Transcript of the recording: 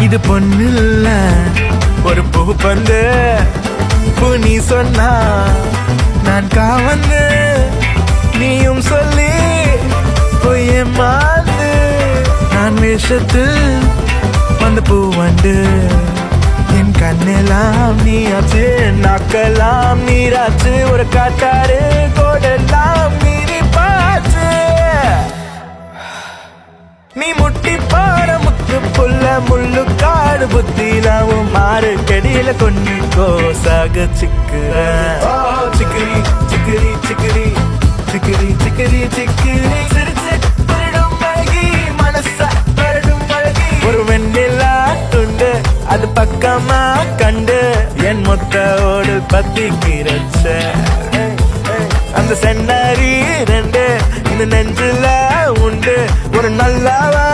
இது பொண்ணு இல்ல ஒரு பூ பந்து பூ நீ சொன்னா நான் காவந்து நீயும் சொல்லி பொய்ய மாந்து நான் வேஷத்தில் வந்த பூ வண்டு என் கண்ணெல்லாம் நீ ஆச்சு நாக்கெல்லாம் நீராச்சு ஒரு காட்டாரு கோடெல்லாம் மீறி பாச்சு நீ முட்டி பாட முத்து புல்ல முள்ளு காடு புத்திலாவும் மாறு கடியில கொண்டு கோசாக சிக்குற சிக்கிரி சிக்கிரி சிக்கிரி சிக்கிரி சிக்கிரி சிக்கிரி சிரிச்சு திருடும் அழகி மனச திருடும் அழகி ஒரு வெண்ணிலா துண்டு அது பக்கமா கண்டு என் மொத்தோடு பத்தி கிரச்ச அந்த சென்னரி ரெண்டு இந்த நெஞ்சில உண்டு ஒரு நல்லவா